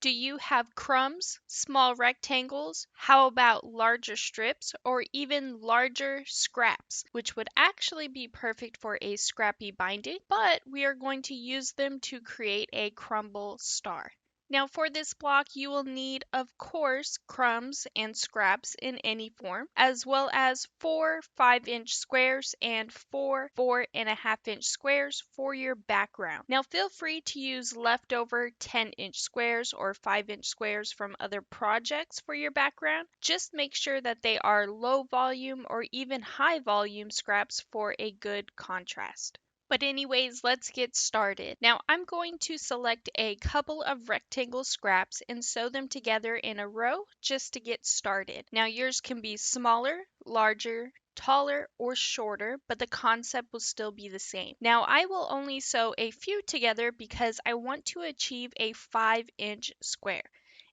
Do you have crumbs, small rectangles? How about larger strips or even larger scraps, which would actually be perfect for a scrappy binding, but we are going to use them to create a crumble star. Now for this block, you will need, of course, crumbs and scraps in any form, as well as 4 5-inch squares and 4 4.5-inch squares for your background. Now feel free to use leftover 10-inch squares or 5-inch squares from other projects for your background. Just make sure that they are low volume or even high volume scraps for a good contrast. But anyways, let's get started. Now I'm going to select a couple of rectangle scraps and sew them together in a row just to get started. Now yours can be smaller, larger, taller, or shorter, but the concept will still be the same. Now I will only sew a few together because I want to achieve a 5-inch square.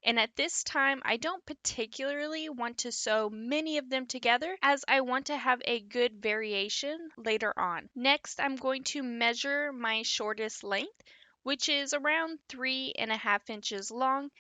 And at this time, I don't particularly want to sew many of them together as I want to have a good variation later on. Next, I'm going to measure my shortest length, which is around 3.5 inches long.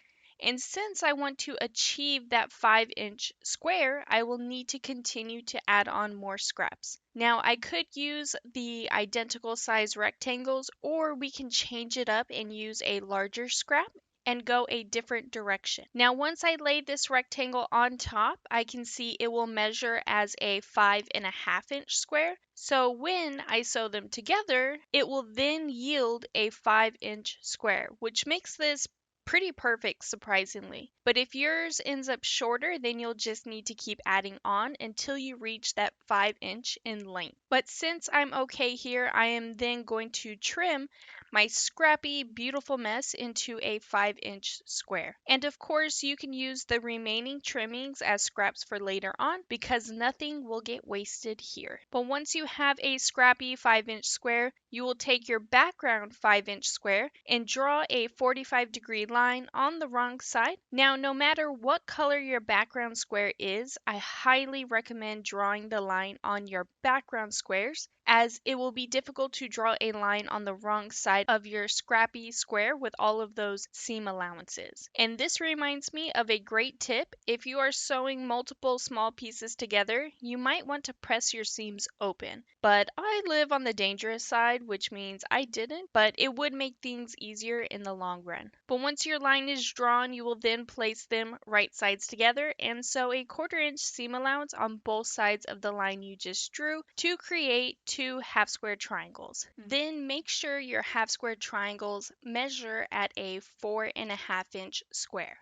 And since I want to achieve that 5-inch square, I will need to continue to add on more scraps. Now I could use the identical size rectangles, or we can change it up and use a larger scrap and go a different direction. Now once I lay this rectangle on top, I can see it will measure as a 5.5-inch square. So when I sew them together, it will then yield a 5-inch square, which makes this pretty perfect, surprisingly. But if yours ends up shorter, then you'll just need to keep adding on until you reach that 5-inch in length. But since I'm okay here, I am then going to trim my scrappy, beautiful mess into a 5-inch square. And of course, you can use the remaining trimmings as scraps for later on because nothing will get wasted here. But once you have a scrappy 5-inch square, you will take your background 5-inch square and draw a 45-degree line on the wrong side. Now, no matter what color your background square is, I highly recommend drawing the line on your background squares, as it will be difficult to draw a line on the wrong side of your scrappy square with all of those seam allowances. And this reminds me of a great tip. If you are sewing multiple small pieces together, you might want to press your seams open. But I live on the dangerous side, which means I didn't, but it would make things easier in the long run. But once your line is drawn, you will then place them right sides together and sew a 1/4-inch seam allowance on both sides of the line you just drew to create 2 half-square triangles. Then make sure your half-square triangles measure at a 4.5-inch square.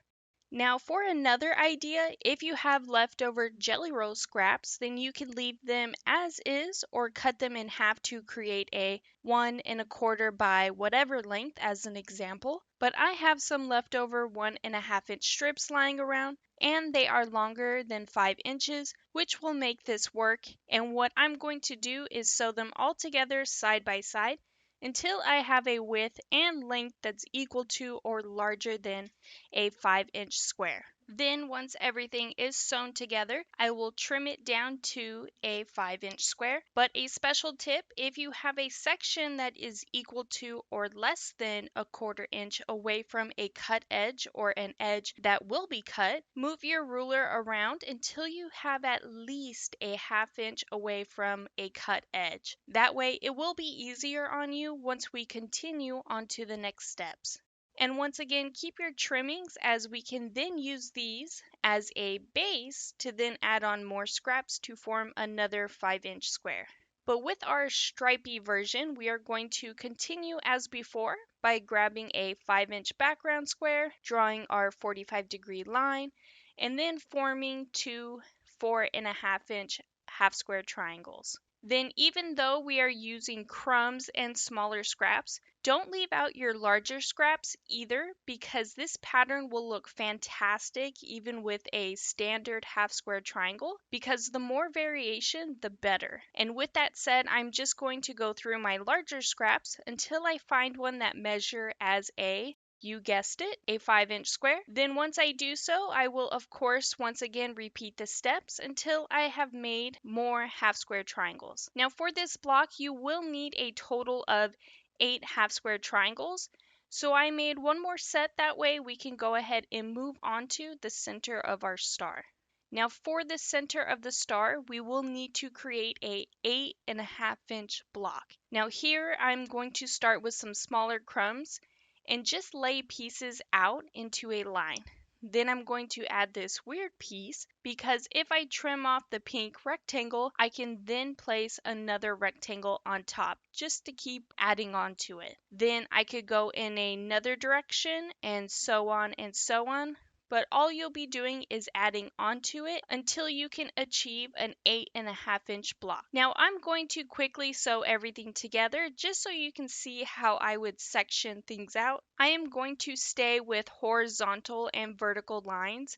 Now for another idea, if you have leftover jelly roll scraps, then you can leave them as is or cut them in half to create a 1.25 by whatever length as an example. But I have some leftover 1.5-inch strips lying around, and they are longer than 5 inches, which will make this work. And what I'm going to do is sew them all together side by side until I have a width and length that's equal to or larger than a 5-inch square. Then once everything is sewn together, I will trim it down to a 5-inch square. But a special tip, if you have a section that is equal to or less than a 1/4 inch away from a cut edge or an edge that will be cut, move your ruler around until you have at least a 1/2 inch away from a cut edge. That way it will be easier on you once we continue on to the next steps. And once again, keep your trimmings, as we can then use these as a base to then add on more scraps to form another 5-inch square. But with our stripy version, we are going to continue as before by grabbing a 5-inch background square, drawing our 45-degree line, and then forming 2 4.5-inch half-square triangles. Then even though we are using crumbs and smaller scraps, don't leave out your larger scraps either, because this pattern will look fantastic even with a standard half square triangle, because the more variation, the better. And with that said, I'm just going to go through my larger scraps until I find one that measure as a, you guessed it, a 5-inch square. Then once I do so, I will of course once again repeat the steps until I have made more half square triangles. Now for this block, you will need a total of 8 half square triangles. So I made one more set, that way we can go ahead and move on to the center of our star. Now for the center of the star, we will need to create a 8.5-inch block. Now here I'm going to start with some smaller crumbs and just lay pieces out into a line. Then I'm going to add this weird piece, because if I trim off the pink rectangle, I can then place another rectangle on top just to keep adding on to it. Then I could go in another direction and so on and so on. But all you'll be doing is adding onto it until you can achieve an 8.5-inch block. Now I'm going to quickly sew everything together just so you can see how I would section things out. I am going to stay with horizontal and vertical lines,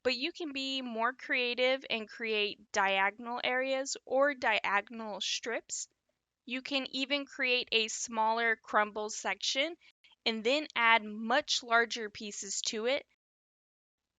but you can be more creative and create diagonal areas or diagonal strips. You can even create a smaller crumble section and then add much larger pieces to it.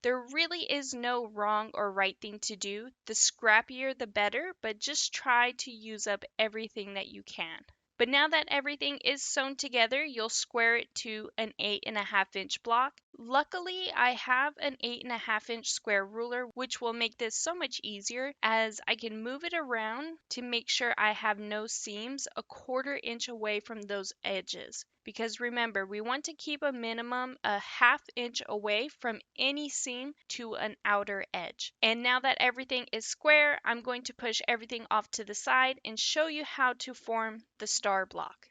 There really is no wrong or right thing to do. The scrappier the better, but just try to use up everything that you can. But now that everything is sewn together, you'll square it to an 8.5-inch block. Luckily, I have an 8.5-inch square ruler, which will make this so much easier, as I can move it around to make sure I have no seams a 1/4 inch away from those edges. Because remember, we want to keep a minimum a 1/2 inch away from any seam to an outer edge. And now that everything is square, I'm going to push everything off to the side and show you how to form the star block.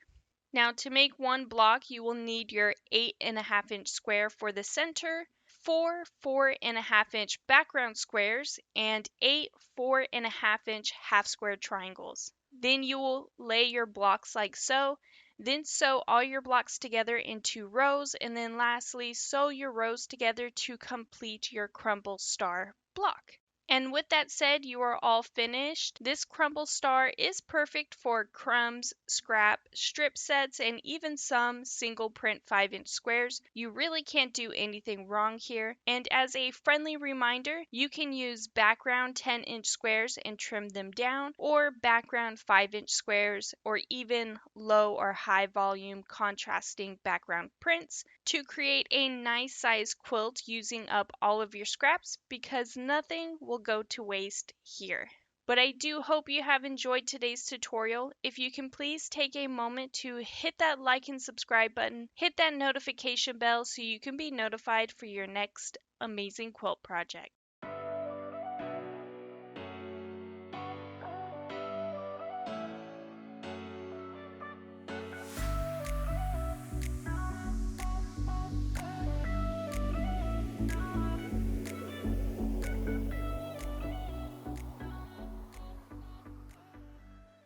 Now to make one block, you will need your 8.5-inch square for the center, 4 4.5-inch background squares, and 8 4.5-inch half square triangles. Then you will lay your blocks like so. Then sew all your blocks together into rows, and then lastly sew your rows together to complete your crumble star block. And with that said, you are all finished. This crumble star is perfect for crumbs, scrap, strip sets, and even some single print 5-inch squares. You really can't do anything wrong here. And as a friendly reminder, you can use background 10-inch squares and trim them down, or background 5-inch squares, or even low or high volume contrasting background prints to create a nice size quilt using up all of your scraps, because nothing will go to waste here. But I do hope you have enjoyed today's tutorial. If you can please take a moment to hit that like and subscribe button, hit that notification bell so you can be notified for your next amazing quilt project.